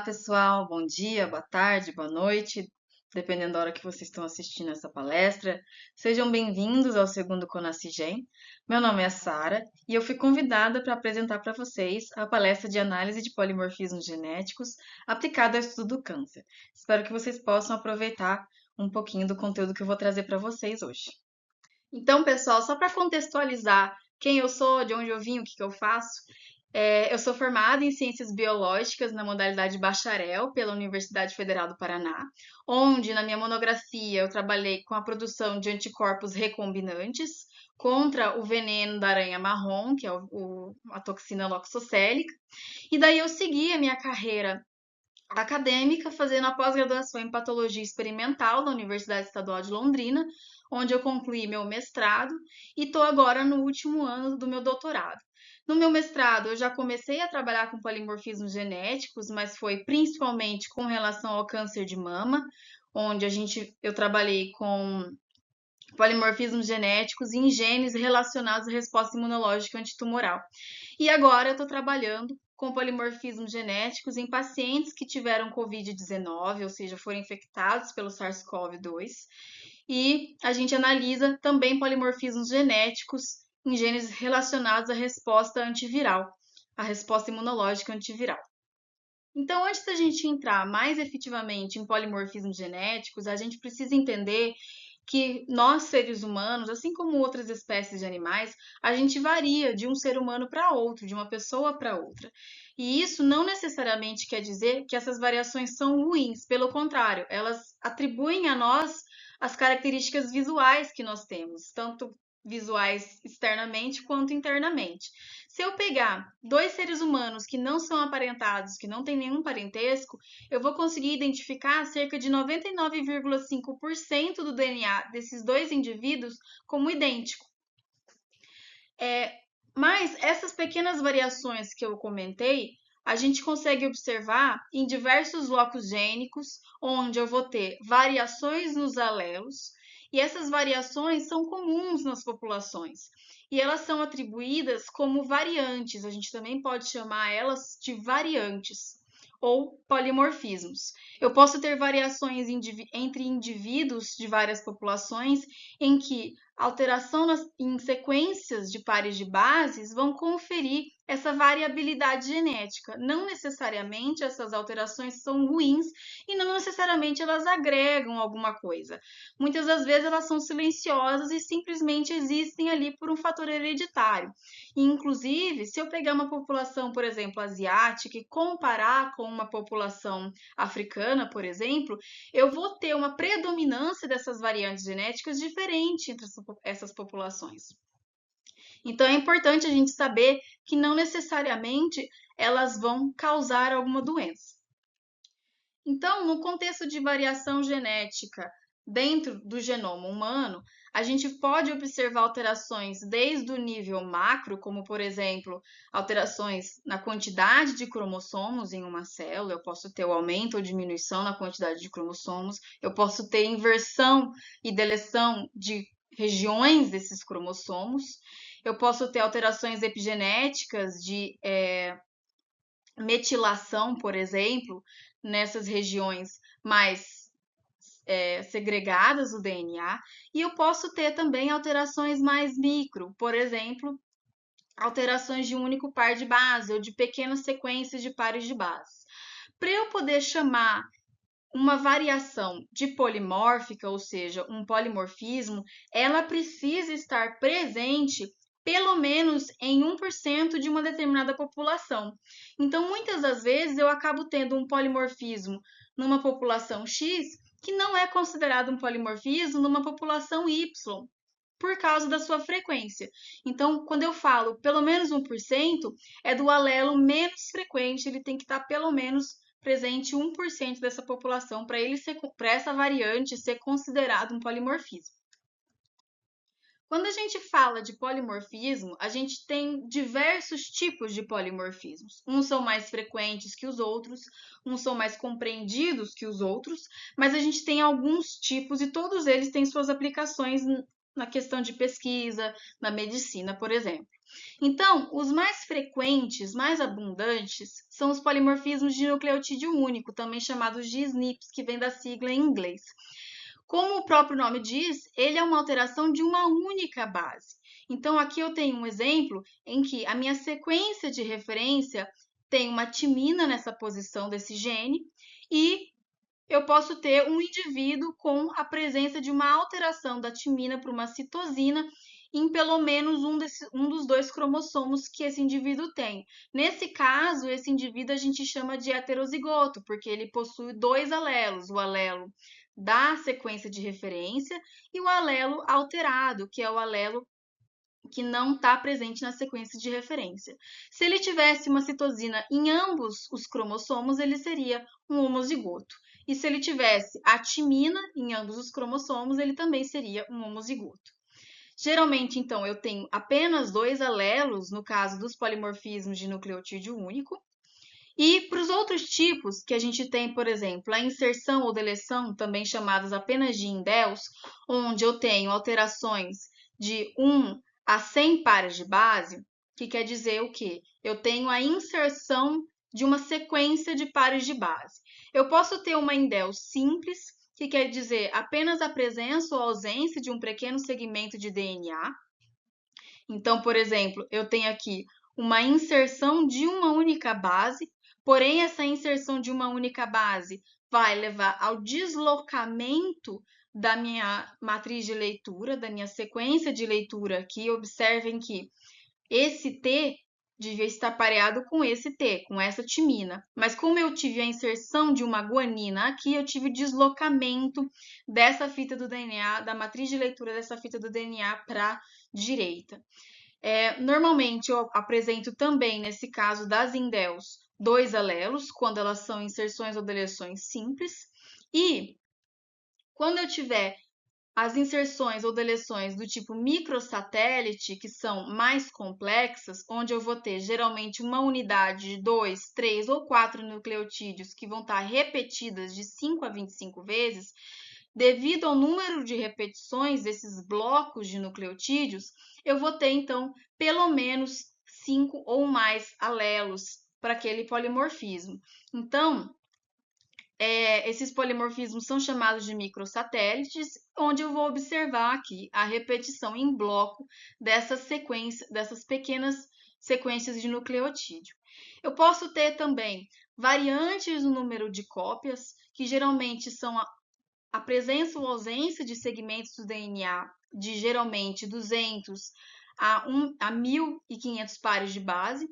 Pessoal, bom dia, boa tarde, boa noite, dependendo da hora que vocês estão assistindo essa palestra. Sejam bem-vindos ao segundo Conascigem. Meu nome é Sara e eu fui convidada para apresentar para vocês a palestra de análise de polimorfismos genéticos aplicada ao estudo do câncer. Espero que vocês possam aproveitar um pouquinho do conteúdo que eu vou trazer para vocês hoje. Então, pessoal, só para contextualizar quem eu sou, de onde eu vim, o que eu faço, eu sou formada em Ciências Biológicas na modalidade bacharel pela Universidade Federal do Paraná, onde na minha monografia eu trabalhei com a produção de anticorpos recombinantes contra o veneno da aranha marrom, que é a toxina loxoscélica, e daí eu segui a minha carreira acadêmica, fazendo a pós-graduação em patologia experimental na Universidade Estadual de Londrina, onde eu concluí meu mestrado e estou agora no último ano do meu doutorado. No meu mestrado, eu já comecei a trabalhar com polimorfismos genéticos, mas foi principalmente com relação ao câncer de mama, onde eu trabalhei com polimorfismos genéticos em genes relacionados à resposta imunológica antitumoral. E agora eu estou trabalhando com polimorfismos genéticos em pacientes que tiveram Covid-19, ou seja, foram infectados pelo SARS-CoV-2. E a gente analisa também polimorfismos genéticos em genes relacionados à resposta antiviral, à resposta imunológica antiviral. Então, antes da gente entrar mais efetivamente em polimorfismos genéticos, a gente precisa entender que nós, seres humanos, assim como outras espécies de animais, a gente varia de um ser humano para outro, de uma pessoa para outra. E isso não necessariamente quer dizer que essas variações são ruins, pelo contrário, elas atribuem a nós as características visuais que nós temos, tanto visuais externamente quanto internamente. Se eu pegar dois seres humanos que não são aparentados, que não têm nenhum parentesco, eu vou conseguir identificar cerca de 99,5% do DNA desses dois indivíduos como idêntico. Mas essas pequenas variações que eu comentei, a gente consegue observar em diversos locos gênicos, onde eu vou ter variações nos alelos, e essas variações são comuns nas populações. E elas são atribuídas como variantes, a gente também pode chamar elas de variantes ou polimorfismos. Eu posso ter variações entre indivíduos de várias populações em que alteração em sequências de pares de bases vão conferir essa variabilidade genética. Não necessariamente essas alterações são ruins e não necessariamente elas agregam alguma coisa. Muitas das vezes elas são silenciosas e simplesmente existem ali por um fator hereditário. E, inclusive, se eu pegar uma população, por exemplo, asiática e comparar com uma população africana, por exemplo, eu vou ter uma predominância dessas variantes genéticas diferente entre essas populações. Então, é importante a gente saber que não necessariamente elas vão causar alguma doença. Então, no contexto de variação genética dentro do genoma humano, a gente pode observar alterações desde o nível macro, como, por exemplo, alterações na quantidade de cromossomos em uma célula, eu posso ter o aumento ou diminuição na quantidade de cromossomos, eu posso ter inversão e deleção de regiões desses cromossomos, eu posso ter alterações epigenéticas de metilação, por exemplo, nessas regiões mais segregadas do DNA, e eu posso ter também alterações mais micro, por exemplo, alterações de um único par de base ou de pequenas sequências de pares de base. Para eu poder chamar uma variação de polimórfica, ou seja, um polimorfismo, ela precisa estar presente pelo menos em 1% de uma determinada população. Então, muitas das vezes, eu acabo tendo um polimorfismo numa população X que não é considerado um polimorfismo numa população Y, por causa da sua frequência. Então, quando eu falo pelo menos 1%, é do alelo menos frequente, ele tem que estar pelo menos presente 1% dessa população para essa variante ser considerado um polimorfismo. Quando a gente fala de polimorfismo, a gente tem diversos tipos de polimorfismos. Uns são mais frequentes que os outros, uns são mais compreendidos que os outros, mas a gente tem alguns tipos e todos eles têm suas aplicações na questão de pesquisa, na medicina, por exemplo. Então, os mais frequentes, mais abundantes, são os polimorfismos de nucleotídeo único, também chamados de SNPs, que vem da sigla em inglês. Como o próprio nome diz, ele é uma alteração de uma única base. Então, aqui eu tenho um exemplo em que a minha sequência de referência tem uma timina nessa posição desse gene e eu posso ter um indivíduo com a presença de uma alteração da timina para uma citosina em pelo menos um dos dois cromossomos que esse indivíduo tem. Nesse caso, esse indivíduo a gente chama de heterozigoto, porque ele possui dois alelos, o alelo da sequência de referência e o alelo alterado, que é o alelo que não está presente na sequência de referência. Se ele tivesse uma citosina em ambos os cromossomos, ele seria um homozigoto. E se ele tivesse a timina em ambos os cromossomos, ele também seria um homozigoto. Geralmente, então, eu tenho apenas dois alelos, no caso dos polimorfismos de nucleotídeo único. E para os outros tipos, que a gente tem, por exemplo, a inserção ou deleção, também chamadas apenas de indels, onde eu tenho alterações de 1 a 100 pares de base, que quer dizer o quê? Eu tenho a inserção de uma sequência de pares de base. Eu posso ter uma indel simples, que quer dizer apenas a presença ou ausência de um pequeno segmento de DNA. Então, por exemplo, eu tenho aqui uma inserção de uma única base, porém essa inserção de uma única base vai levar ao deslocamento da minha matriz de leitura, da minha sequência de leitura aqui. Observem que esse T devia estar pareado com esse T, com essa timina. Mas como eu tive a inserção de uma guanina aqui, eu tive o deslocamento dessa fita do DNA, da matriz de leitura dessa fita do DNA para a direita. Normalmente eu apresento também, nesse caso das indels, dois alelos, quando elas são inserções ou deleções simples. E quando eu tiver as inserções ou deleções do tipo microsatélite, que são mais complexas, onde eu vou ter geralmente uma unidade de 2, 3 ou 4 nucleotídeos que vão estar repetidas de 5 a 25 vezes, devido ao número de repetições desses blocos de nucleotídeos, eu vou ter, então, pelo menos 5 ou mais alelos para aquele polimorfismo. Então, esses polimorfismos são chamados de microsatélites, onde eu vou observar aqui a repetição em bloco dessas pequenas sequências de nucleotídeo. Eu posso ter também variantes no número de cópias, que geralmente são a presença ou ausência de segmentos do DNA de geralmente 200 a 1.500 pares de base,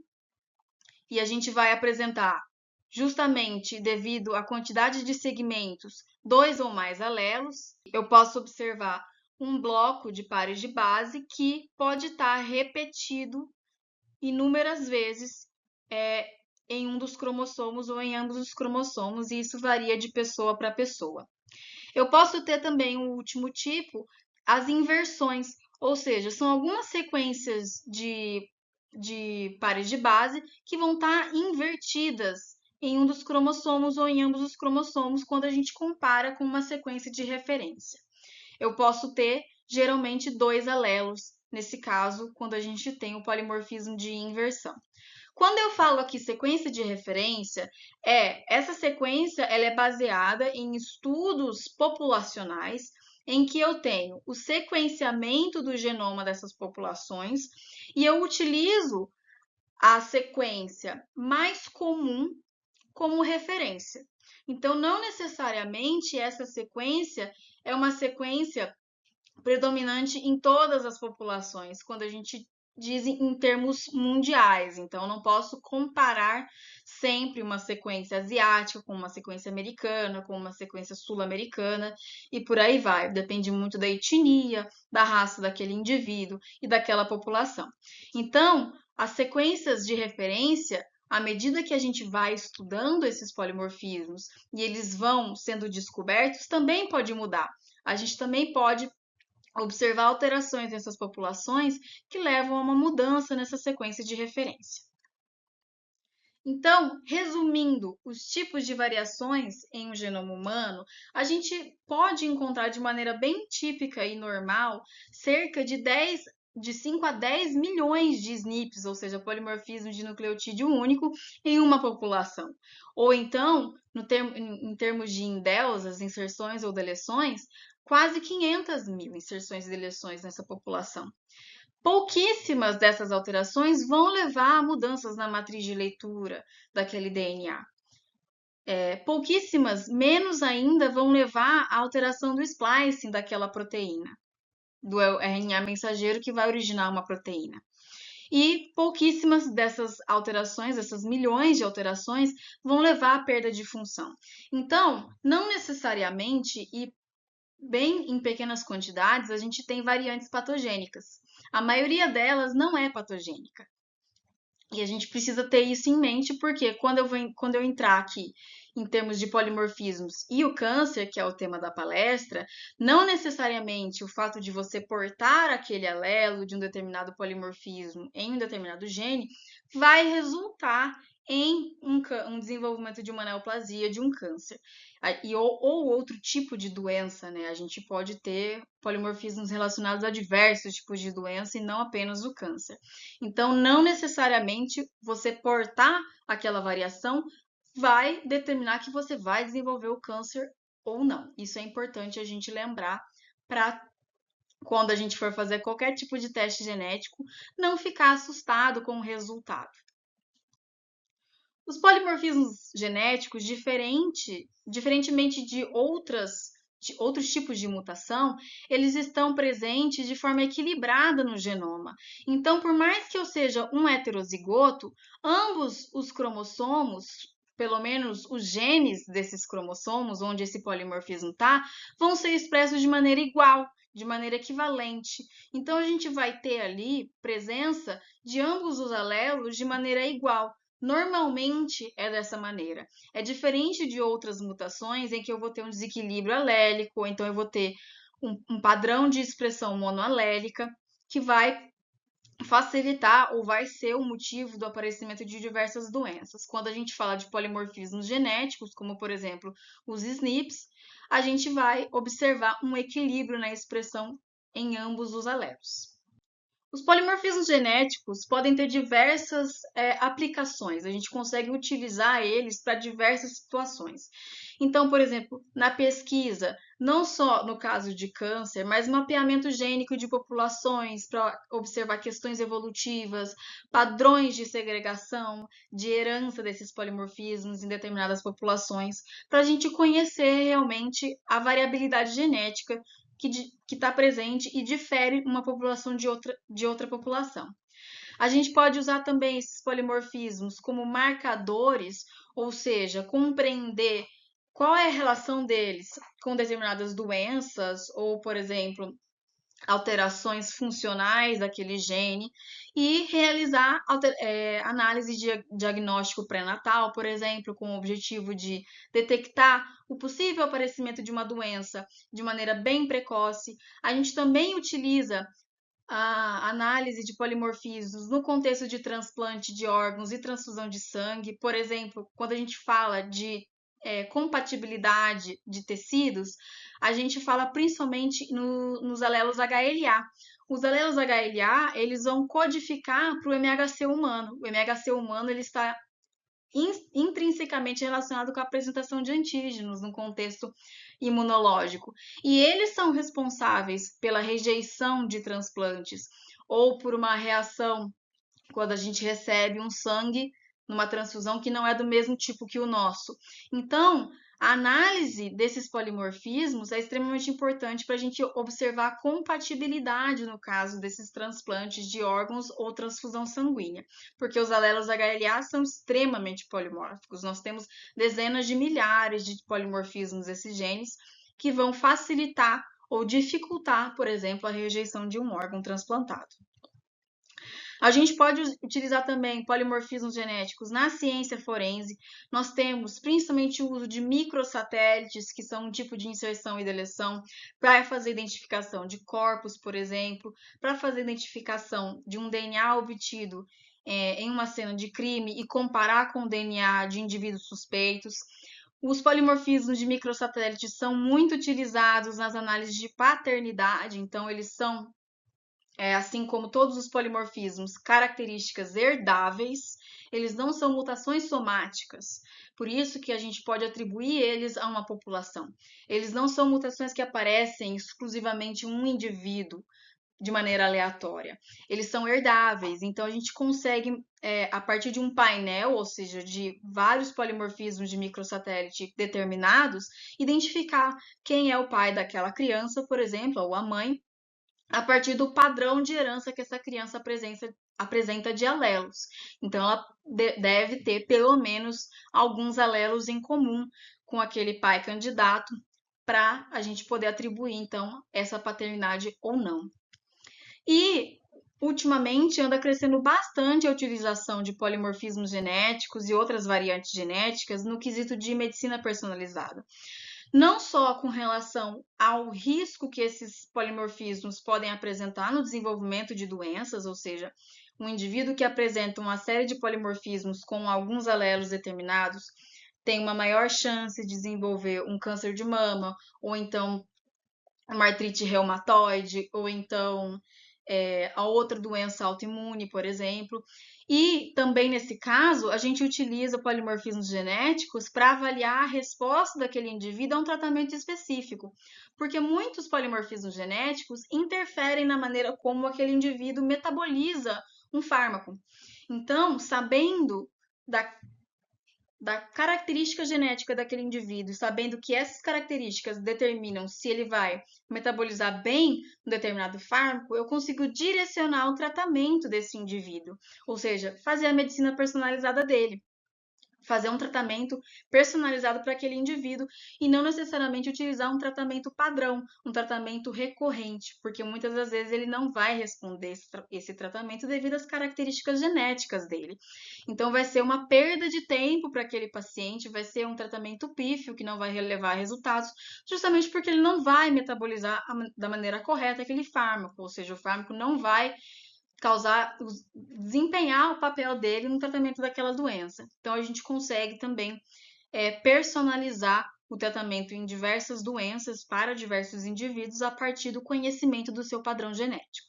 e a gente vai apresentar, justamente devido à quantidade de segmentos, dois ou mais alelos. Eu posso observar um bloco de pares de base que pode estar repetido inúmeras vezes em um dos cromossomos ou em ambos os cromossomos, e isso varia de pessoa para pessoa. Eu posso ter também o último tipo, as inversões, ou seja, são algumas sequências de pares de base que vão estar invertidas em um dos cromossomos ou em ambos os cromossomos quando a gente compara com uma sequência de referência. Eu posso ter, geralmente, dois alelos, nesse caso, quando a gente tem o polimorfismo de inversão. Quando eu falo aqui sequência de referência, essa sequência ela é baseada em estudos populacionais em que eu tenho o sequenciamento do genoma dessas populações e eu utilizo a sequência mais comum como referência. Então, não necessariamente essa sequência é uma sequência predominante em todas as populações, quando a gente diz em termos mundiais. Então, eu não posso comparar sempre uma sequência asiática com uma sequência americana, com uma sequência sul-americana e por aí vai. Depende muito da etnia, da raça daquele indivíduo e daquela população. Então, as sequências de referência, à medida que a gente vai estudando esses polimorfismos e eles vão sendo descobertos, também pode mudar. A gente também pode observar alterações nessas populações que levam a uma mudança nessa sequência de referência. Então, resumindo os tipos de variações em um genoma humano, a gente pode encontrar de maneira bem típica e normal cerca de 5 a 10 milhões de SNPs, ou seja, polimorfismo de nucleotídeo único, em uma população. Ou então, em termos de indels, as inserções ou deleções, quase 500 mil inserções e deleções nessa população. Pouquíssimas dessas alterações vão levar a mudanças na matriz de leitura daquele DNA. Pouquíssimas, menos ainda, vão levar à alteração do splicing daquela proteína, do RNA mensageiro que vai originar uma proteína. E pouquíssimas dessas alterações, essas milhões de alterações, vão levar à perda de função. Então, não necessariamente e bem em pequenas quantidades, a gente tem variantes patogênicas. A maioria delas não é patogênica. E a gente precisa ter isso em mente, porque quando eu entrar aqui em termos de polimorfismos e o câncer, que é o tema da palestra, não necessariamente o fato de você portar aquele alelo de um determinado polimorfismo em um determinado gene vai resultar em um desenvolvimento de uma neoplasia, de um câncer. Ou outro tipo de doença, né? A gente pode ter polimorfismos relacionados a diversos tipos de doença e não apenas o câncer. Então, não necessariamente você portar aquela variação vai determinar que você vai desenvolver o câncer ou não. Isso é importante a gente lembrar para quando a gente for fazer qualquer tipo de teste genético, não ficar assustado com o resultado. Os polimorfismos genéticos, diferentemente de outros tipos de mutação, eles estão presentes de forma equilibrada no genoma. Então, por mais que eu seja um heterozigoto, ambos os cromossomos, pelo menos os genes desses cromossomos, onde esse polimorfismo está, vão ser expressos de maneira igual, de maneira equivalente. Então, a gente vai ter ali presença de ambos os alelos de maneira igual. Normalmente é dessa maneira. É diferente de outras mutações em que eu vou ter um desequilíbrio alélico, ou então eu vou ter um padrão de expressão monoalélica que vai facilitar ou vai ser o motivo do aparecimento de diversas doenças. Quando a gente fala de polimorfismos genéticos, como por exemplo os SNPs, a gente vai observar um equilíbrio na expressão em ambos os alelos. Os polimorfismos genéticos podem ter diversas aplicações, a gente consegue utilizar eles para diversas situações. Então, por exemplo, na pesquisa, não só no caso de câncer, mas mapeamento gênico de populações para observar questões evolutivas, padrões de segregação, de herança desses polimorfismos em determinadas populações, para a gente conhecer realmente a variabilidade genética que está presente e difere uma população de outra população. A gente pode usar também esses polimorfismos como marcadores, ou seja, compreender qual é a relação deles com determinadas doenças, ou, por exemplo, alterações funcionais daquele gene e realizar análise de diagnóstico pré-natal, por exemplo, com o objetivo de detectar o possível aparecimento de uma doença de maneira bem precoce. A gente também utiliza a análise de polimorfismos no contexto de transplante de órgãos e transfusão de sangue. Por exemplo, quando a gente fala de compatibilidade de tecidos, a gente fala principalmente nos alelos HLA. Os alelos HLA, eles vão codificar para o MHC humano. O MHC humano ele está intrinsecamente relacionado com a apresentação de antígenos no contexto imunológico. E eles são responsáveis pela rejeição de transplantes ou por uma reação quando a gente recebe um sangue numa transfusão que não é do mesmo tipo que o nosso. Então, a análise desses polimorfismos é extremamente importante para a gente observar a compatibilidade no caso desses transplantes de órgãos ou transfusão sanguínea, porque os alelos HLA são extremamente polimórficos. Nós temos dezenas de milhares de polimorfismos desses genes que vão facilitar ou dificultar, por exemplo, a rejeição de um órgão transplantado. A gente pode utilizar também polimorfismos genéticos na ciência forense. Nós temos principalmente o uso de microsatélites, que são um tipo de inserção e deleção, para fazer identificação de corpos, por exemplo, para fazer identificação de um DNA obtido em uma cena de crime e comparar com o DNA de indivíduos suspeitos. Os polimorfismos de microsatélites são muito utilizados nas análises de paternidade, então eles são, assim como todos os polimorfismos, características herdáveis, eles não são mutações somáticas, por isso que a gente pode atribuir eles a uma população. Eles não são mutações que aparecem exclusivamente em um indivíduo de maneira aleatória. Eles são herdáveis, então a gente consegue, a partir de um painel, ou seja, de vários polimorfismos de microsatélite determinados, identificar quem é o pai daquela criança, por exemplo, ou a mãe, a partir do padrão de herança que essa criança apresenta de alelos. Então, ela deve ter pelo menos alguns alelos em comum com aquele pai candidato para a gente poder atribuir, então, essa paternidade ou não. E, ultimamente, anda crescendo bastante a utilização de polimorfismos genéticos e outras variantes genéticas no quesito de medicina personalizada. Não só com relação ao risco que esses polimorfismos podem apresentar no desenvolvimento de doenças, ou seja, um indivíduo que apresenta uma série de polimorfismos com alguns alelos determinados tem uma maior chance de desenvolver um câncer de mama, ou então uma artrite reumatoide, ou então a outra doença autoimune, por exemplo. E também nesse caso, a gente utiliza polimorfismos genéticos para avaliar a resposta daquele indivíduo a um tratamento específico, porque muitos polimorfismos genéticos interferem na maneira como aquele indivíduo metaboliza um fármaco. Então, sabendo da característica genética daquele indivíduo, sabendo que essas características determinam se ele vai metabolizar bem um determinado fármaco, eu consigo direcionar o tratamento desse indivíduo, ou seja, fazer a medicina personalizada dele. Fazer um tratamento personalizado para aquele indivíduo e não necessariamente utilizar um tratamento padrão, um tratamento recorrente, porque muitas das vezes ele não vai responder esse tratamento devido às características genéticas dele. Então, vai ser uma perda de tempo para aquele paciente, vai ser um tratamento pífio que não vai levar resultados, justamente porque ele não vai metabolizar da maneira correta aquele fármaco, ou seja, o fármaco não vai desempenhar o papel dele no tratamento daquela doença. Então, a gente consegue também personalizar o tratamento em diversas doenças para diversos indivíduos a partir do conhecimento do seu padrão genético.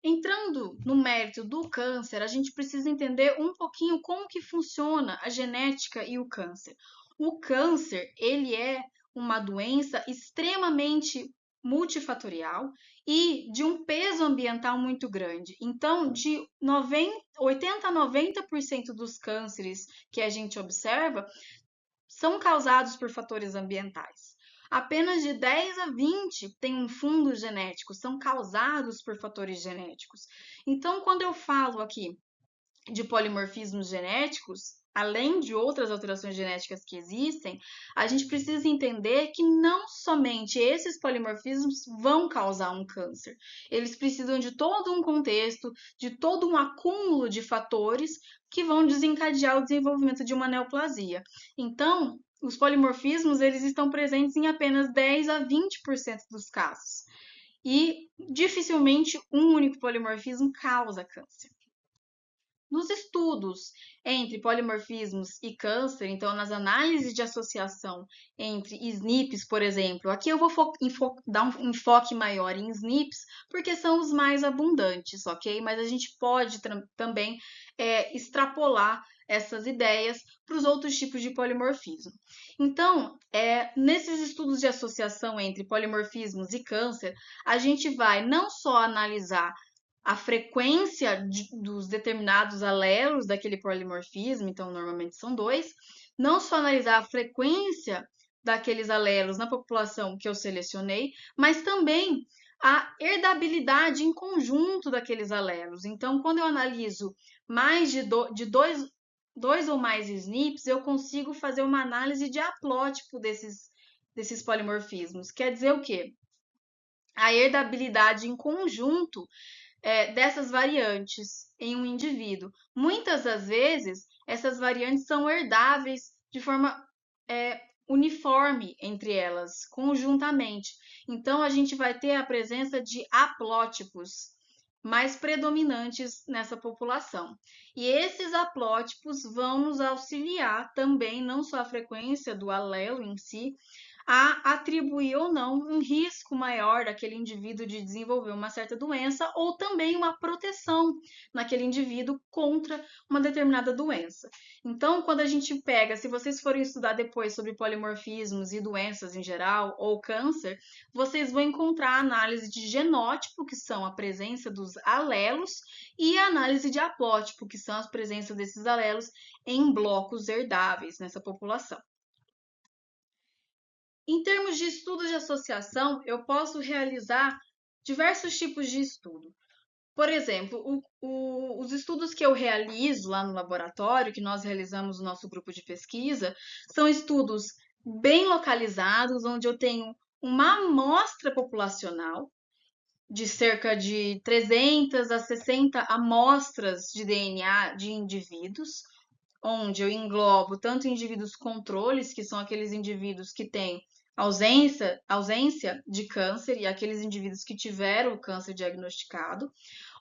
Entrando no mérito do câncer, a gente precisa entender um pouquinho como que funciona a genética e o câncer. O câncer, ele é uma doença extremamente multifatorial e de um peso ambiental muito grande. Então, de 80 a 90% dos cânceres que a gente observa são causados por fatores ambientais. Apenas de 10 a 20 têm um fundo genético, são causados por fatores genéticos. Então, quando eu falo aqui de polimorfismos genéticos, além de outras alterações genéticas que existem, a gente precisa entender que não somente esses polimorfismos vão causar um câncer. Eles precisam de todo um contexto, de todo um acúmulo de fatores que vão desencadear o desenvolvimento de uma neoplasia. Então, os polimorfismos eles estão presentes em apenas 10 a 20% dos casos. E dificilmente um único polimorfismo causa câncer. Nos estudos entre polimorfismos e câncer, então nas análises de associação entre SNPs, por exemplo, aqui eu vou dar um enfoque maior em SNPs, porque são os mais abundantes, ok? Mas a gente pode também extrapolar essas ideias para os outros tipos de polimorfismo. Então, nesses estudos de associação entre polimorfismos e câncer, a gente vai não só analisar a frequência dos determinados alelos daquele polimorfismo, então normalmente são dois, não só analisar a frequência daqueles alelos na população que eu selecionei, mas também a herdabilidade em conjunto daqueles alelos. Então, quando eu analiso mais de dois ou mais SNPs, eu consigo fazer uma análise de haplótipo desses polimorfismos. Quer dizer o quê? A herdabilidade em conjunto dessas variantes em um indivíduo. Muitas das vezes, essas variantes são herdáveis de forma uniforme entre elas, conjuntamente. Então, a gente vai ter a presença de haplótipos mais predominantes nessa população. E esses haplótipos vão nos auxiliar também, não só a frequência do alelo em si, a atribuir ou não um risco maior daquele indivíduo de desenvolver uma certa doença ou também uma proteção naquele indivíduo contra uma determinada doença. Então, quando a gente pega, se vocês forem estudar depois sobre polimorfismos e doenças em geral ou câncer, vocês vão encontrar a análise de genótipo, que são a presença dos alelos, e a análise de haplótipo, que são a presença desses alelos em blocos herdáveis nessa população. Em termos de estudos de associação, eu posso realizar diversos tipos de estudo. Por exemplo, os estudos que eu realizo lá no laboratório, que nós realizamos no nosso grupo de pesquisa, são estudos bem localizados, onde eu tenho uma amostra populacional de cerca de 300 a 60 amostras de DNA de indivíduos, onde eu englobo tanto indivíduos controles, que são aqueles indivíduos que têm ausência de câncer e aqueles indivíduos que tiveram o câncer diagnosticado,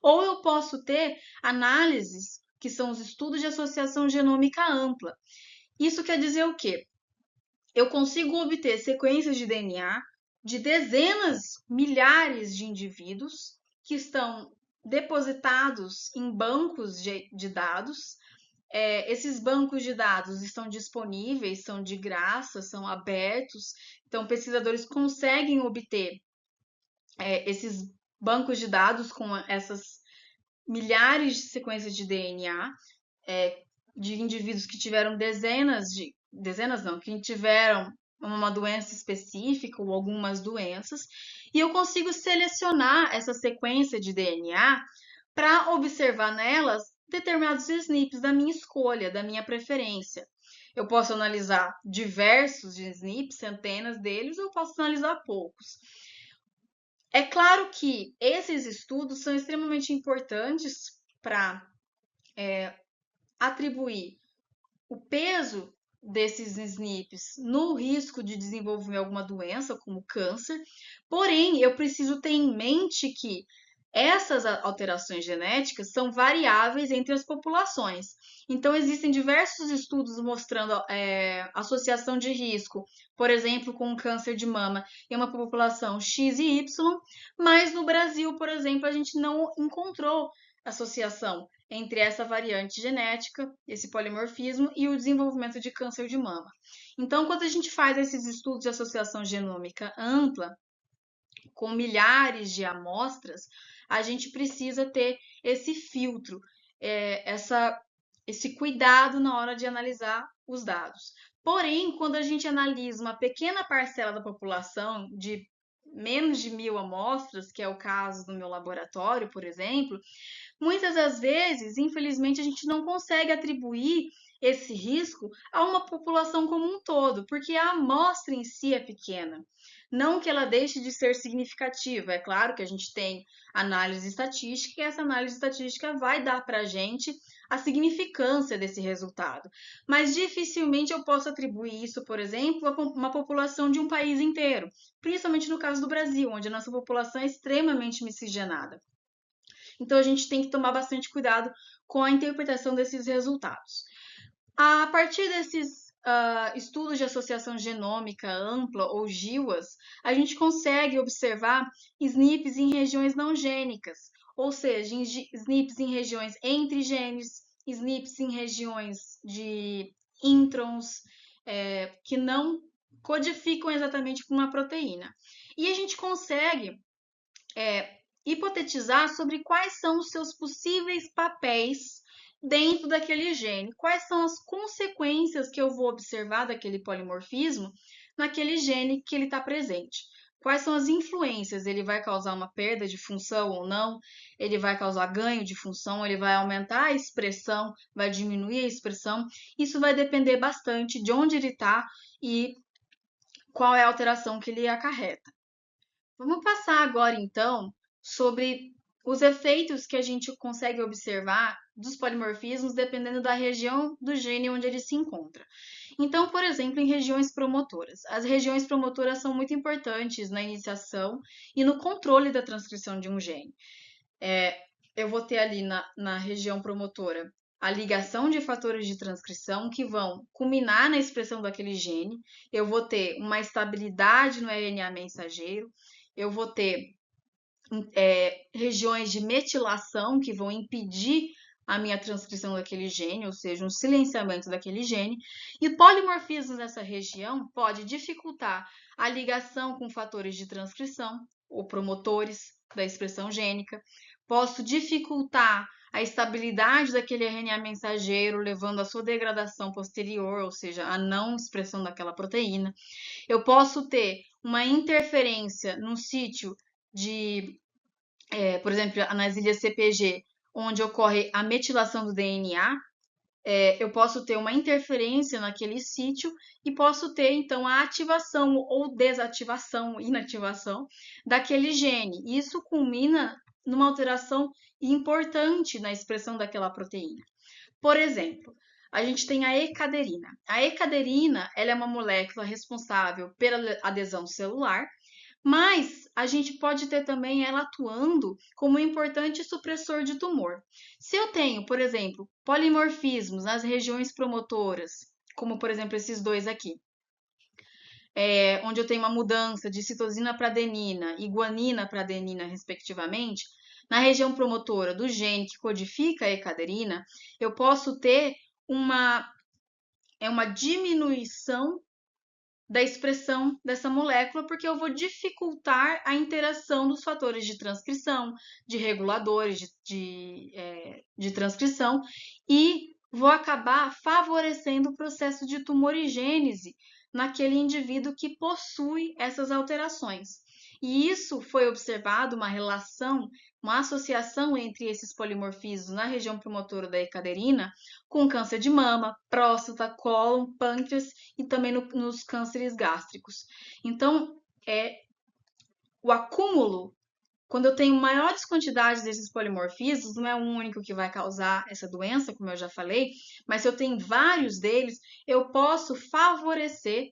ou eu posso ter análises, que são os estudos de associação genômica ampla. Isso quer dizer o quê? Eu consigo obter sequências de DNA de dezenas, milhares de indivíduos que estão depositados em bancos de dados. Esses bancos de dados estão disponíveis, são de graça, são abertos, então pesquisadores conseguem obter esses bancos de dados com essas milhares de sequências de DNA de indivíduos que tiveram dezenas não, que tiveram uma doença específica ou algumas doenças, e eu consigo selecionar essa sequência de DNA para observar nelas determinados SNPs da minha escolha, da minha preferência. Eu posso analisar diversos SNPs, centenas deles, ou eu posso analisar poucos. É claro que esses estudos são extremamente importantes para atribuir o peso desses SNPs no risco de desenvolver alguma doença, como câncer, porém, eu preciso ter em mente que essas alterações genéticas são variáveis entre as populações. Então, existem diversos estudos mostrando associação de risco, por exemplo, com câncer de mama em uma população X e Y, mas no Brasil, por exemplo, a gente não encontrou associação entre essa variante genética, esse polimorfismo e o desenvolvimento de câncer de mama. Então, quando a gente faz esses estudos de associação genômica ampla, com milhares de amostras, a gente precisa ter esse filtro, esse cuidado na hora de analisar os dados. Porém, quando a gente analisa uma pequena parcela da população de menos de 1.000 amostras, que é o caso do meu laboratório, por exemplo, muitas das vezes, infelizmente, a gente não consegue atribuir esse risco a uma população como um todo, porque a amostra em si é pequena. Não que ela deixe de ser significativa, é claro que a gente tem análise estatística e essa análise estatística vai dar para a gente a significância desse resultado. Mas dificilmente eu posso atribuir isso, por exemplo, a uma população de um país inteiro, principalmente no caso do Brasil, onde a nossa população é extremamente miscigenada. Então a gente tem que tomar bastante cuidado com a interpretação desses resultados. A partir desses estudos de associação genômica ampla, ou GIWAS, a gente consegue observar SNPs em regiões não gênicas, ou seja, SNPs em regiões entre genes, SNPs em regiões de introns, que não codificam exatamente para uma proteína. E a gente consegue hipotetizar sobre quais são os seus possíveis papéis dentro daquele gene, quais são as consequências que eu vou observar daquele polimorfismo naquele gene que ele está presente. Quais são as influências? Ele vai causar uma perda de função ou não? Ele vai causar ganho de função? Ele vai aumentar a expressão? Vai diminuir a expressão? Isso vai depender bastante de onde ele está e qual é a alteração que ele acarreta. Vamos passar agora, então, sobre os efeitos que a gente consegue observar dos polimorfismos dependendo da região do gene onde ele se encontra. Então, por exemplo, em regiões promotoras. As regiões promotoras são muito importantes na iniciação e no controle da transcrição de um gene. eu vou ter ali na região promotora a ligação de fatores de transcrição que vão culminar na expressão daquele gene, eu vou ter uma estabilidade no RNA mensageiro, eu vou ter regiões de metilação que vão impedir a minha transcrição daquele gene, ou seja, um silenciamento daquele gene, e polimorfismos nessa região pode dificultar a ligação com fatores de transcrição ou promotores da expressão gênica, posso dificultar a estabilidade daquele RNA mensageiro, levando à sua degradação posterior, ou seja, a não expressão daquela proteína. Eu posso ter uma interferência num sítio de por exemplo, nas ilhas CPG, onde ocorre a metilação do DNA, eu posso ter uma interferência naquele sítio e posso ter, então, a ativação ou desativação, inativação daquele gene. Isso culmina numa alteração importante na expressão daquela proteína. Por exemplo, a gente tem a ecaderina. A ecaderina, ela é uma molécula responsável pela adesão celular, mas a gente pode ter também ela atuando como um importante supressor de tumor. Se eu tenho, por exemplo, polimorfismos nas regiões promotoras, como por exemplo esses dois aqui, onde eu tenho uma mudança de citosina para adenina e guanina para adenina, respectivamente, na região promotora do gene que codifica a ecaderina, eu posso ter uma diminuição da expressão dessa molécula, porque eu vou dificultar a interação dos fatores de transcrição, de reguladores de transcrição, e vou acabar favorecendo o processo de tumorigênese naquele indivíduo que possui essas alterações. E isso foi observado, uma relação, uma associação entre esses polimorfismos na região promotora da ecaderina com câncer de mama, próstata, cólon, pâncreas e também nos cânceres gástricos. Então, o acúmulo, quando eu tenho maiores quantidades desses polimorfismos, não é um único que vai causar essa doença, como eu já falei, mas se eu tenho vários deles, eu posso favorecer,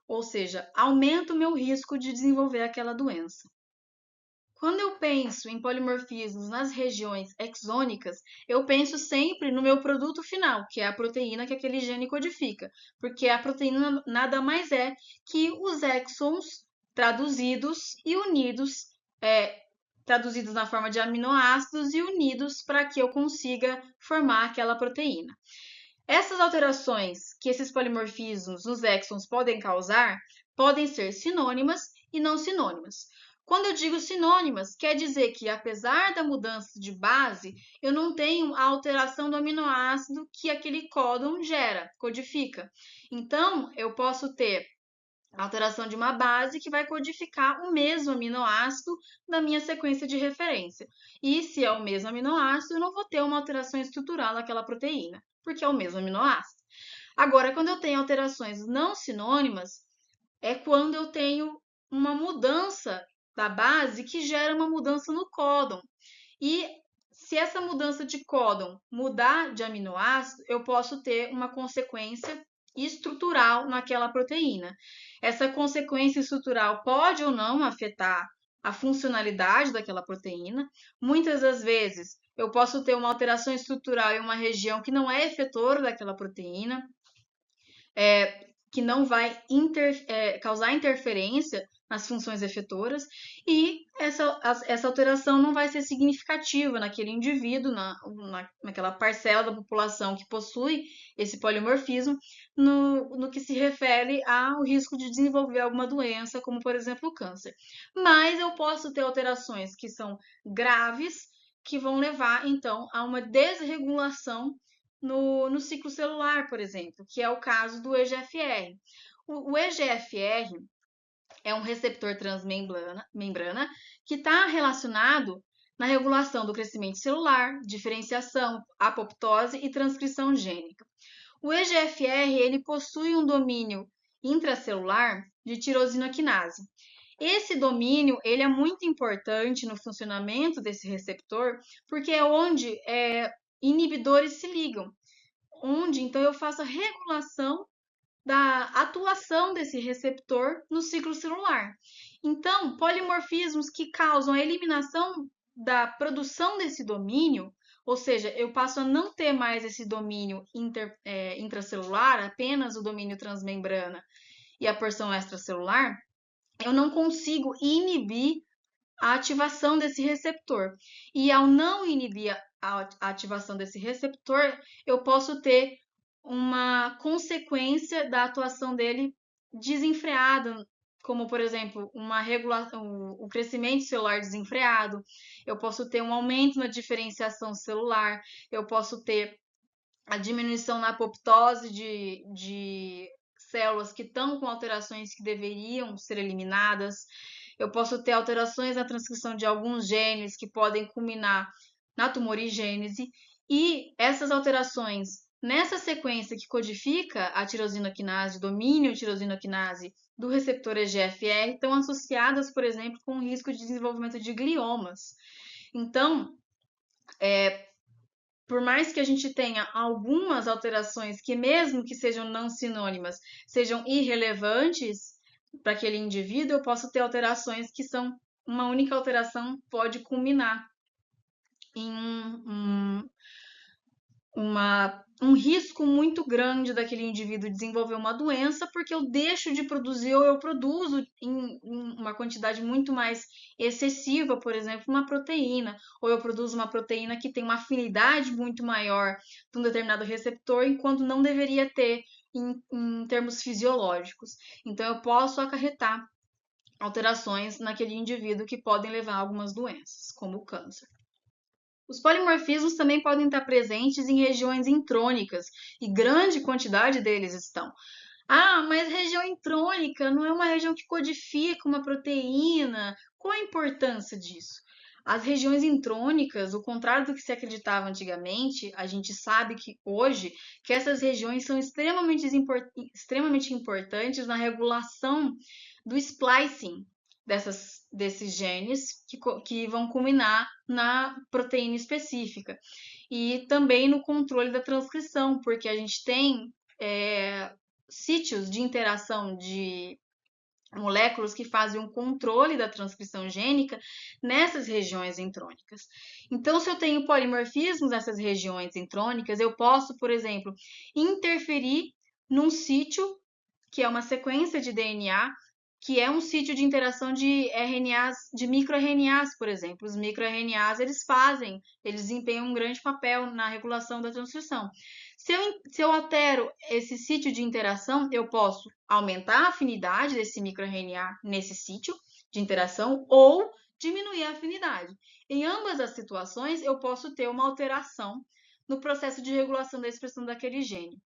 ou seja, aumenta o meu risco de desenvolver aquela doença. Quando eu penso em polimorfismos nas regiões exônicas, eu penso sempre no meu produto final, que é a proteína que aquele gene codifica, porque a proteína nada mais é que os exons traduzidos e unidos, traduzidos na forma de aminoácidos e unidos para que eu consiga formar aquela proteína. Essas alterações que esses polimorfismos nos exons podem causar podem ser sinônimas e não sinônimas. Quando eu digo sinônimas, quer dizer que, apesar da mudança de base, eu não tenho a alteração do aminoácido que aquele códon gera, codifica. Então, eu posso ter a alteração de uma base que vai codificar o mesmo aminoácido da minha sequência de referência. E se é o mesmo aminoácido, eu não vou ter uma alteração estrutural daquela proteína, porque é o mesmo aminoácido. Agora, quando eu tenho alterações não sinônimas, é quando eu tenho uma mudança da base que gera uma mudança no códon. E se essa mudança de códon mudar de aminoácido, eu posso ter uma consequência estrutural naquela proteína. Essa consequência estrutural pode ou não afetar a funcionalidade daquela proteína. Muitas das vezes eu posso ter uma alteração estrutural em uma região que não é efetora daquela proteína, que não vai causar interferência nas funções efetoras, e essa alteração não vai ser significativa naquele indivíduo, naquela parcela da população que possui esse polimorfismo, no que se refere ao risco de desenvolver alguma doença, como por exemplo o câncer. Mas eu posso ter alterações que são graves, que vão levar então a uma desregulação no ciclo celular, por exemplo, que é o caso do EGFR. O EGFR é um receptor transmembrana que está relacionado na regulação do crescimento celular, diferenciação, apoptose e transcrição gênica. O EGFR ele possui um domínio intracelular de tirosina quinase. Esse domínio ele é muito importante no funcionamento desse receptor, porque é onde inibidores se ligam, onde então eu faço a regulação da atuação desse receptor no ciclo celular. Então, polimorfismos que causam a eliminação da produção desse domínio, ou seja, eu passo a não ter mais esse domínio intracelular, apenas o domínio transmembrana e a porção extracelular, eu não consigo inibir a ativação desse receptor. E ao não inibir a ativação desse receptor, eu posso ter uma consequência da atuação dele desenfreada, como por exemplo, uma regulação, o crescimento celular desenfreado, eu posso ter um aumento na diferenciação celular, eu posso ter a diminuição na apoptose de células que estão com alterações que deveriam ser eliminadas. Eu posso ter alterações na transcrição de alguns genes que podem culminar na tumorigênese. E essas alterações, nessa sequência que codifica a tirosinoquinase, domínio tirosinoquinase do receptor EGFR, estão associadas, por exemplo, com o risco de desenvolvimento de gliomas. Então, por mais que a gente tenha algumas alterações que, mesmo que sejam não sinônimas, sejam irrelevantes para aquele indivíduo, eu posso ter alterações que são uma única alteração pode culminar em um risco muito grande daquele indivíduo desenvolver uma doença, porque eu deixo de produzir ou eu produzo em uma quantidade muito mais excessiva, por exemplo, uma proteína, ou eu produzo uma proteína que tem uma afinidade muito maior para um determinado receptor, enquanto não deveria ter em termos fisiológicos. Então, eu posso acarretar alterações naquele indivíduo que podem levar a algumas doenças, como o câncer. Os polimorfismos também podem estar presentes em regiões intrônicas, e grande quantidade deles estão. Ah, mas região intrônica não é uma região que codifica uma proteína. Qual a importância disso? As regiões intrônicas, o contrário do que se acreditava antigamente, a gente sabe que hoje que essas regiões são extremamente importantes na regulação do splicing desses genes que vão culminar na proteína específica. E também no controle da transcrição, porque a gente tem sítios de interação de moléculas que fazem um controle da transcrição gênica nessas regiões intrônicas. Então, se eu tenho polimorfismos nessas regiões intrônicas, eu posso, por exemplo, interferir num sítio que é uma sequência de DNA, que é um sítio de interação de RNAs, de microRNAs, por exemplo. Os microRNAs, eles desempenham um grande papel na regulação da transcrição. Se eu altero esse sítio de interação, eu posso aumentar a afinidade desse microRNA nesse sítio de interação ou diminuir a afinidade. Em ambas as situações, eu posso ter uma alteração no processo de regulação da expressão daquele gene.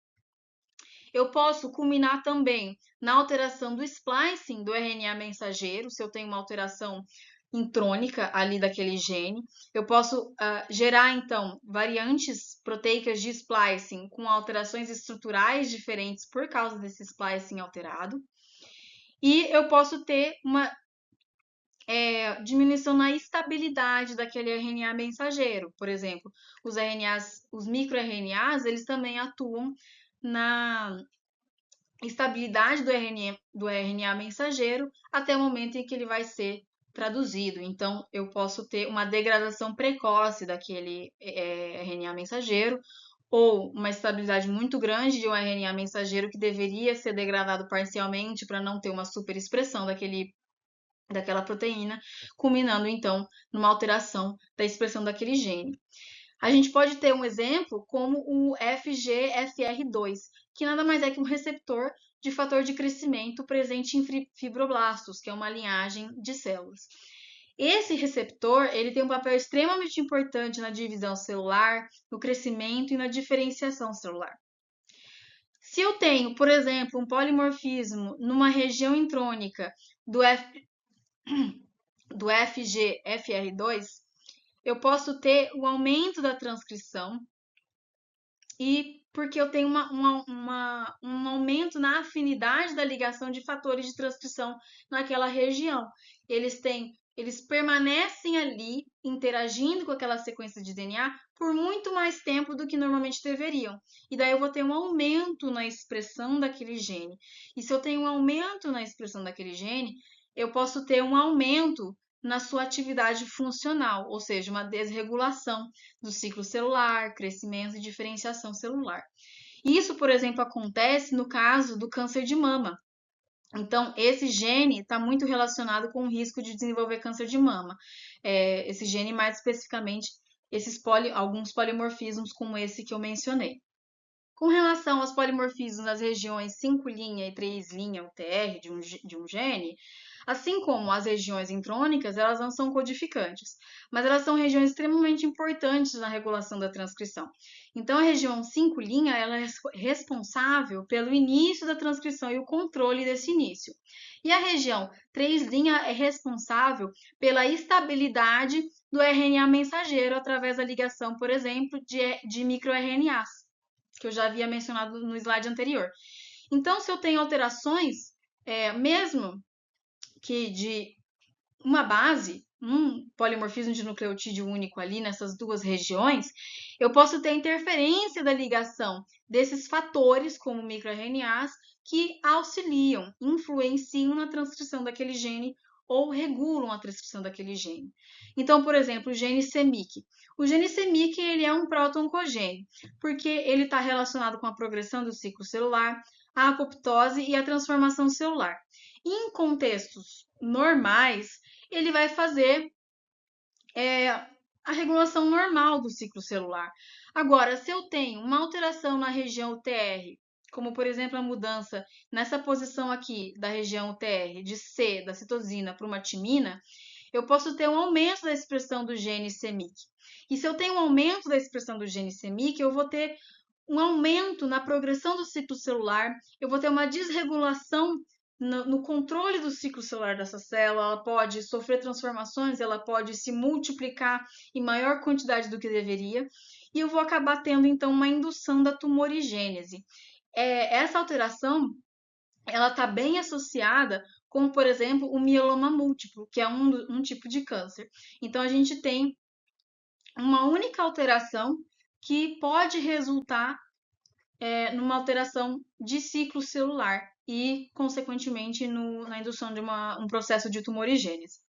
Eu posso culminar também na alteração do splicing do RNA mensageiro, se eu tenho uma alteração intrônica ali daquele gene. Eu posso gerar, então, variantes proteicas de splicing com alterações estruturais diferentes por causa desse splicing alterado. E eu posso ter uma diminuição na estabilidade daquele RNA mensageiro. Por exemplo, os microRNAs, eles também atuam na estabilidade do RNA mensageiro até o momento em que ele vai ser traduzido. Então, eu posso ter uma degradação precoce daquele RNA mensageiro ou uma estabilidade muito grande de um RNA mensageiro que deveria ser degradado parcialmente para não ter uma superexpressão daquela proteína, culminando então numa alteração da expressão daquele gene. A gente pode ter um exemplo como o FGFR2, que nada mais é que um receptor de fator de crescimento presente em fibroblastos, que é uma linhagem de células. Esse receptor, ele tem um papel extremamente importante na divisão celular, no crescimento e na diferenciação celular. Se eu tenho, por exemplo, um polimorfismo numa região intrônica do FGFR2, eu posso ter o aumento da transcrição e porque eu tenho um aumento na afinidade da ligação de fatores de transcrição naquela região. Eles permanecem ali interagindo com aquela sequência de DNA por muito mais tempo do que normalmente deveriam. E daí eu vou ter um aumento na expressão daquele gene. E se eu tenho um aumento na expressão daquele gene, eu posso ter um aumento na sua atividade funcional, ou seja, uma desregulação do ciclo celular, crescimento e diferenciação celular. Isso, por exemplo, acontece no caso do câncer de mama. Então, esse gene está muito relacionado com o risco de desenvolver câncer de mama. Esse gene, mais especificamente, alguns polimorfismos como esse que eu mencionei. Com relação aos polimorfismos nas regiões 5' e 3' UTR de um gene, assim como as regiões intrônicas, elas não são codificantes, mas elas são regiões extremamente importantes na regulação da transcrição. Então, a região 5' ela é responsável pelo início da transcrição e o controle desse início. E a região 3' é responsável pela estabilidade do RNA mensageiro através da ligação, por exemplo, de microRNAs, que eu já havia mencionado no slide anterior. Então, se eu tenho alterações, mesmo que de uma base, um polimorfismo de nucleotídeo único ali nessas duas regiões, eu posso ter interferência da ligação desses fatores, como microRNAs, que auxiliam, influenciam na transcrição daquele gene ou regulam a transcrição daquele gene. Então, por exemplo, o gene CMYC. O gene CMYC ele é um proto-oncogene, porque ele está relacionado com a progressão do ciclo celular, a apoptose e a transformação celular. Em contextos normais, ele vai fazer a regulação normal do ciclo celular. Agora, se eu tenho uma alteração na região UTR, como por exemplo a mudança nessa posição aqui da região UTR de C, da citosina, para uma timina, eu posso ter um aumento da expressão do gene CMYC. E se eu tenho um aumento da expressão do gene CMYC, eu vou ter um aumento na progressão do ciclo celular, eu vou ter uma desregulação no controle do ciclo celular dessa célula, ela pode sofrer transformações, ela pode se multiplicar em maior quantidade do que deveria, e eu vou acabar tendo, então, uma indução da tumorigênese. Essa alteração, ela está bem associada com, por exemplo, o mieloma múltiplo, que é um tipo de câncer. Então, a gente tem uma única alteração que pode resultar numa alteração de ciclo celular e, consequentemente, na indução de um processo de tumorigênese.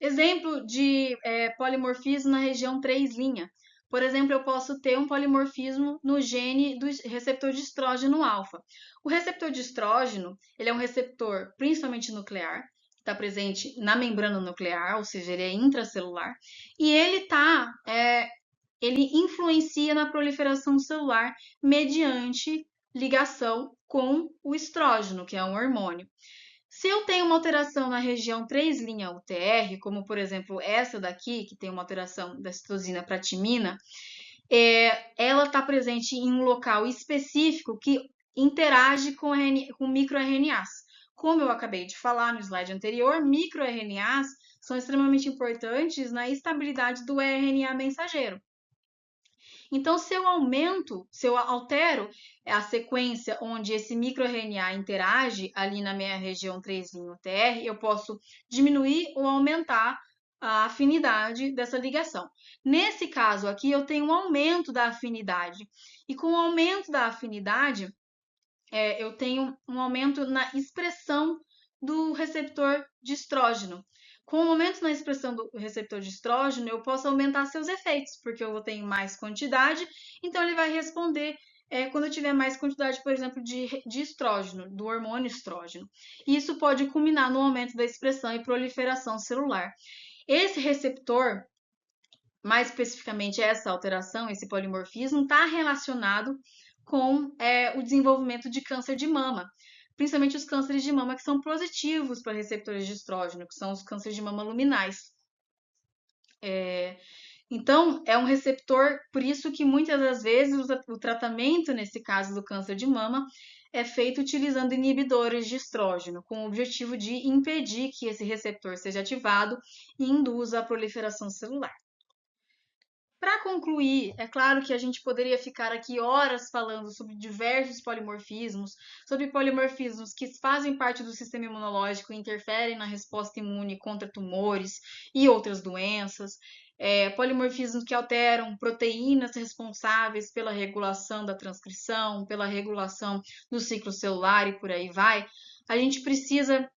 Exemplo de polimorfismo na região 3'. Por exemplo, eu posso ter um polimorfismo no gene do receptor de estrógeno alfa. O receptor de estrógeno, ele é um receptor principalmente nuclear, está presente na membrana nuclear, ou seja, ele é intracelular, e ele influencia na proliferação celular mediante ligação com o estrógeno, que é um hormônio. Se eu tenho uma alteração na região 3' UTR, como por exemplo essa daqui, que tem uma alteração da citosina para timina, ela está presente em um local específico que interage com microRNAs. Como eu acabei de falar no slide anterior, microRNAs são extremamente importantes na estabilidade do RNA mensageiro. Então, se eu altero a sequência onde esse microRNA interage ali na minha região 3' UTR, eu posso diminuir ou aumentar a afinidade dessa ligação. Nesse caso aqui, eu tenho um aumento da afinidade. E com o aumento da afinidade, eu tenho um aumento na expressão do receptor de estrógeno. Com o aumento na expressão do receptor de estrógeno, eu posso aumentar seus efeitos, porque eu vou ter mais quantidade, então ele vai responder quando eu tiver mais quantidade, por exemplo, de estrógeno, do hormônio estrógeno. E isso pode culminar no aumento da expressão e proliferação celular. Esse receptor, mais especificamente essa alteração, esse polimorfismo, está relacionado com o desenvolvimento de câncer de mama, principalmente os cânceres de mama que são positivos para receptores de estrógeno, que são os cânceres de mama luminais. Então, é um receptor, por isso que muitas das vezes o tratamento, nesse caso do câncer de mama, é feito utilizando inibidores de estrógeno, com o objetivo de impedir que esse receptor seja ativado e induza a proliferação celular. Para concluir, é claro que a gente poderia ficar aqui horas falando sobre diversos polimorfismos, sobre polimorfismos que fazem parte do sistema imunológico e interferem na resposta imune contra tumores e outras doenças, polimorfismos que alteram proteínas responsáveis pela regulação da transcrição, pela regulação do ciclo celular e por aí vai. A gente precisa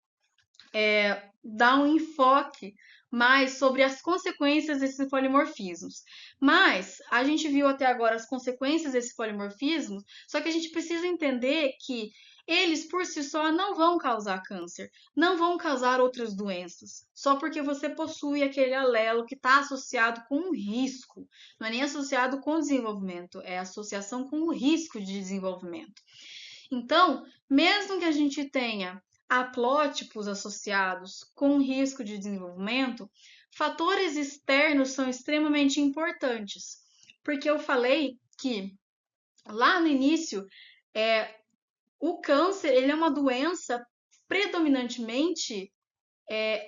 dar um enfoque mais sobre as consequências desses polimorfismos. Mas a gente viu até agora as consequências desses polimorfismos, só que a gente precisa entender que eles por si só não vão causar câncer, não vão causar outras doenças, só porque você possui aquele alelo que está associado com um risco. Não é nem associado com o desenvolvimento, é associação com o risco de desenvolvimento. Então, mesmo que a gente tenha haplótipos associados com risco de desenvolvimento, fatores externos são extremamente importantes, porque eu falei que lá no início, é, o câncer ele é uma doença predominantemente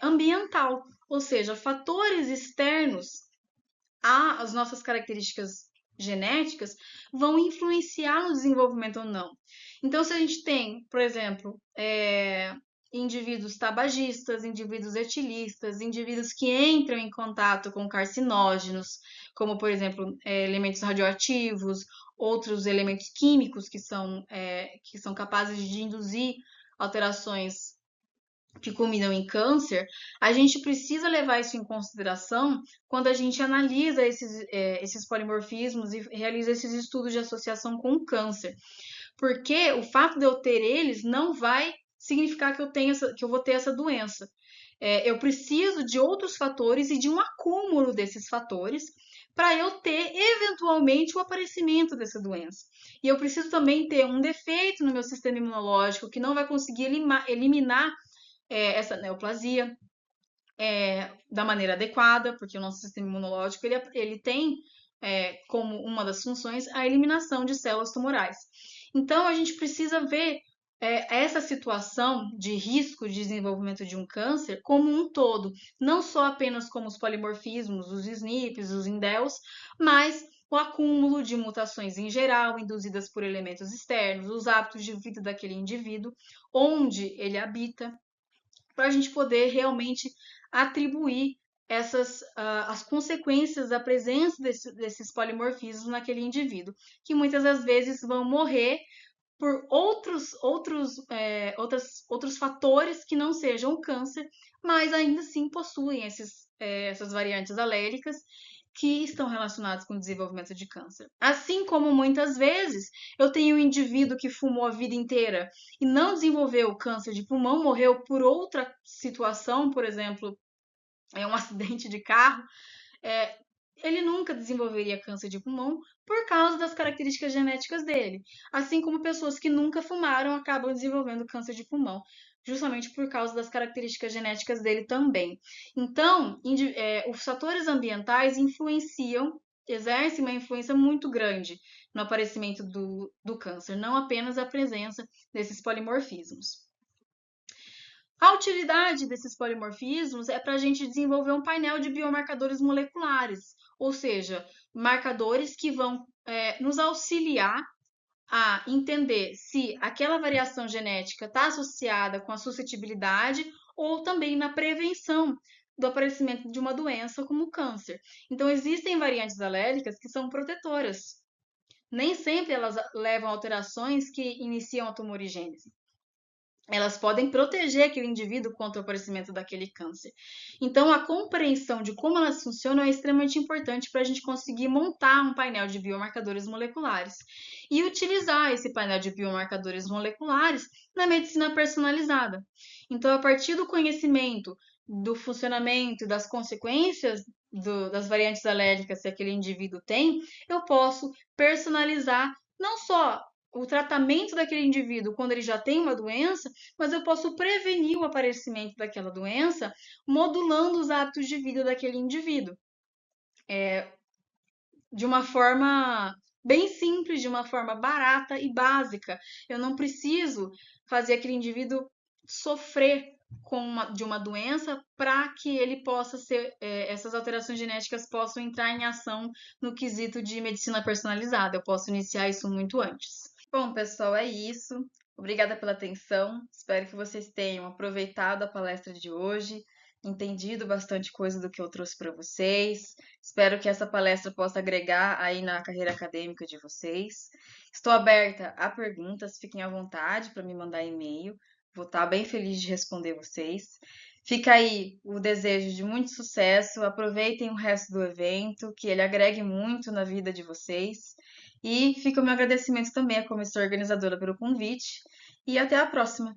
ambiental, ou seja, fatores externos às nossas características genéticas vão influenciar no desenvolvimento ou não. Então, se a gente tem, por exemplo, indivíduos tabagistas, indivíduos etilistas, indivíduos que entram em contato com carcinógenos, como, por exemplo, elementos radioativos, outros elementos químicos que são capazes de induzir alterações que culminam em câncer, a gente precisa levar isso em consideração quando a gente analisa esses polimorfismos e realiza esses estudos de associação com o câncer. Porque o fato de eu ter eles não vai significar que eu vou ter essa doença. Eu preciso de outros fatores e de um acúmulo desses fatores para eu ter eventualmente o aparecimento dessa doença. E eu preciso também ter um defeito no meu sistema imunológico que não vai conseguir eliminar essa neoplasia da maneira adequada, porque o nosso sistema imunológico ele tem como uma das funções a eliminação de células tumorais. Então, a gente precisa ver essa situação de risco de desenvolvimento de um câncer como um todo, não só apenas como os polimorfismos, os SNPs, os indels, mas o acúmulo de mutações em geral, induzidas por elementos externos, os hábitos de vida daquele indivíduo, onde ele habita, para a gente poder realmente atribuir as consequências da presença desses polimorfismos naquele indivíduo, que muitas das vezes vão morrer por outros fatores que não sejam o câncer, mas ainda assim possuem essas variantes alérgicas que estão relacionadas com o desenvolvimento de câncer. Assim como muitas vezes eu tenho um indivíduo que fumou a vida inteira e não desenvolveu câncer de pulmão, morreu por outra situação, por exemplo, um acidente de carro, é, ele nunca desenvolveria câncer de pulmão por causa das características genéticas dele. Assim como pessoas que nunca fumaram acabam desenvolvendo câncer de pulmão, justamente por causa das características genéticas dele também. Então, os fatores ambientais exercem uma influência muito grande no aparecimento do câncer, não apenas a presença desses polimorfismos. A utilidade desses polimorfismos é para a gente desenvolver um painel de biomarcadores moleculares, ou seja, marcadores que vão nos auxiliar a entender se aquela variação genética está associada com a suscetibilidade ou também na prevenção do aparecimento de uma doença como o câncer. Então, existem variantes alérgicas que são protetoras. Nem sempre elas levam a alterações que iniciam a tumorigênese. Elas podem proteger aquele indivíduo contra o aparecimento daquele câncer. Então, a compreensão de como elas funcionam é extremamente importante para a gente conseguir montar um painel de biomarcadores moleculares e utilizar esse painel de biomarcadores moleculares na medicina personalizada. Então, a partir do conhecimento do funcionamento e das consequências das variantes alérgicas que aquele indivíduo tem, eu posso personalizar não só o tratamento daquele indivíduo quando ele já tem uma doença, mas eu posso prevenir o aparecimento daquela doença modulando os hábitos de vida daquele indivíduo. De uma forma bem simples, de uma forma barata e básica. Eu não preciso fazer aquele indivíduo sofrer de uma doença para que ele possa essas alterações genéticas possam entrar em ação no quesito de medicina personalizada. Eu posso iniciar isso muito antes. Bom, pessoal, é isso. Obrigada pela atenção. Espero que vocês tenham aproveitado a palestra de hoje, entendido bastante coisa do que eu trouxe para vocês. Espero que essa palestra possa agregar aí na carreira acadêmica de vocês. Estou aberta a perguntas, fiquem à vontade para me mandar e-mail. Vou estar bem feliz de responder vocês. Fica aí o desejo de muito sucesso, aproveitem o resto do evento, que ele agregue muito na vida de vocês. E fica o meu agradecimento também à comissão organizadora pelo convite, e até a próxima!